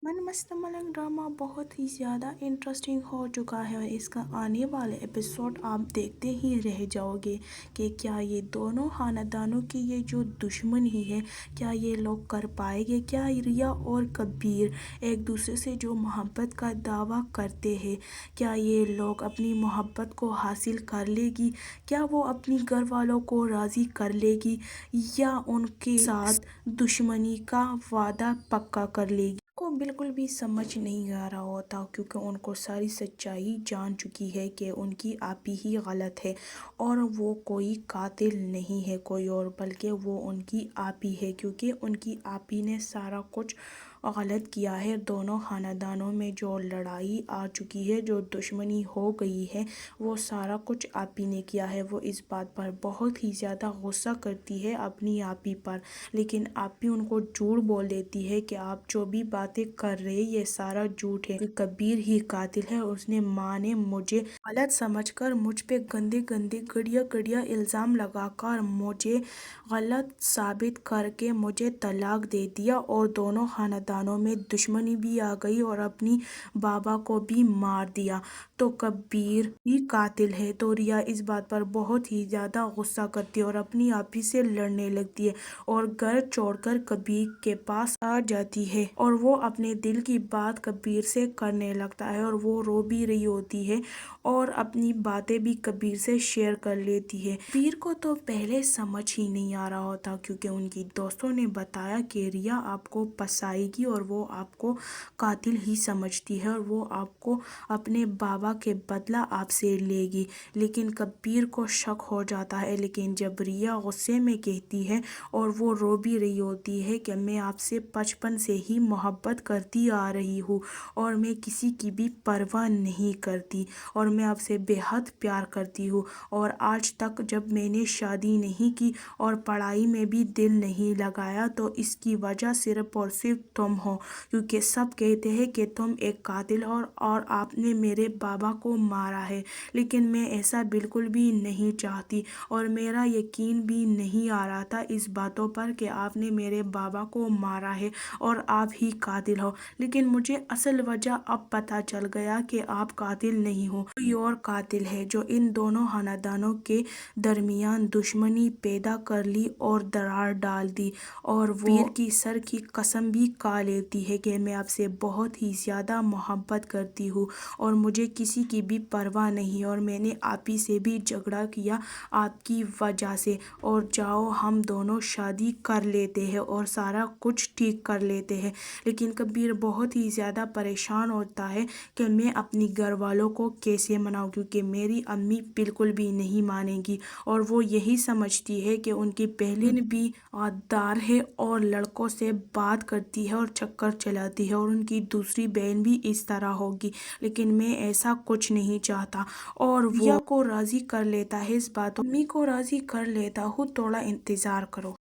मन मस्त मलंग ड्रामा बहुत ही ज़्यादा इंटरेस्टिंग हो चुका है और इसका आने वाले एपिसोड आप देखते ही रह जाओगे कि क्या ये दोनों खानदानों की ये जो दुश्मनी है क्या ये लोग कर पाएंगे। क्या रिया और कबीर एक दूसरे से जो मोहब्बत का दावा करते हैं क्या ये लोग अपनी मोहब्बत को हासिल कर लेगी। क्या वो अपनी घर वालों को राज़ी कर लेगी या उनके साथ दुश्मनी का वादा पक्का कर लेगी। को बिल्कुल भी समझ नहीं आ रहा होता क्योंकि उनको सारी सच्चाई जान चुकी है कि उनकी आपी ही गलत है और वो कोई कातिल नहीं है कोई और, बल्कि वो उनकी आपी है क्योंकि उनकी आपी ने सारा कुछ गलत किया है। दोनों खानदानों में जो लड़ाई आ चुकी है, जो दुश्मनी हो गई है, वो सारा कुछ आपी ने किया है। वो इस बात पर बहुत ही ज़्यादा गुस्सा करती है अपनी आपी पर, लेकिन आपी उनको झूठ बोल देती है कि आप जो भी बातें कर रहे ये सारा झूठ है। कबीर ही कातिल है। उसने माँ ने मुझे गलत समझकर मुझ पे गंदे गंदे गड़िया गड़िया इल्ज़ाम लगाकर मुझे गलत साबित करके मुझे तलाक दे दिया और दोनों खानदानों में दुश्मनी भी आ गई और अपनी बाबा को भी मार दिया। तो कबीर ही कातिल है। तो रिया इस बात पर बहुत ही ज़्यादा गुस्सा करती है और अपनी आप ही से लड़ने लगती है और घर छोड़कर कबीर के पास आ जाती है और वो अपने दिल की बात कबीर से करने लगता है और वो रो भी रही होती है और अपनी बातें भी कबीर से शेयर कर लेती है। कबीर को तो पहले समझ ही नहीं आ रहा होता क्योंकि उनकी दोस्तों ने बताया कि रिया आपको फंसाएगी और वो आपको कातिल ही समझती है और वो आपको अपने बाबा के बदला आपसे लेगी। लेकिन कबीर को शक हो जाता है, लेकिन जब रिया गुस्से में कहती है और वो रो भी रही होती है कि मैं आपसे बचपन से ही मोहब्बत करती आ रही हूँ और मैं किसी की भी परवाह नहीं करती और मैं आपसे बेहद प्यार करती हूँ और आज तक जब मैंने शादी नहीं की और पढ़ाई में भी दिल नहीं लगाया तो इसकी वजह सिर्फ और सिर्फ तुम हो, क्योंकि सब कहते हैं कि तुम एक कातिल हो और आपने मेरे बाबा को मारा है। लेकिन मैं ऐसा बिल्कुल भी नहीं चाहती और मेरा यकीन भी नहीं आ रहा था इस बातों पर कि आपने मेरे बाबा को मारा है और आप ही कातिल हो। लेकिन मुझे असल वजह अब पता चल गया कि आप कातिल नहीं हो, कोई और कातिल है जो इन दोनों खानदानों के दरमियान दुश्मनी पैदा कर ली और दरार डाल दी और वो वीर की सर की कसम भी खा लेती है कि मैं आपसे बहुत ही ज़्यादा मोहब्बत करती हूँ और मुझे किसी की भी परवाह नहीं और मैंने आप ही से भी झगड़ा किया आपकी वजह से और जाओ हम दोनों शादी कर लेते हैं और सारा कुछ ठीक कर लेते हैं। लेकिन कबीर बहुत ही ज़्यादा परेशान होता है कि मैं अपनी घर वालों को कैसे मनाऊं क्योंकि मेरी अम्मी बिल्कुल भी नहीं मानेगी और वो यही समझती है कि उनकी बहन भी आदार है और लड़कों से बात करती है और चक्कर चलाती है और उनकी दूसरी बहन भी इस तरह होगी। लेकिन मैं ऐसा कुछ नहीं चाहता और वो को राज़ी कर लेता है इस बात, अम्मी को राज़ी कर लेता हूँ, थोड़ा इंतज़ार करो।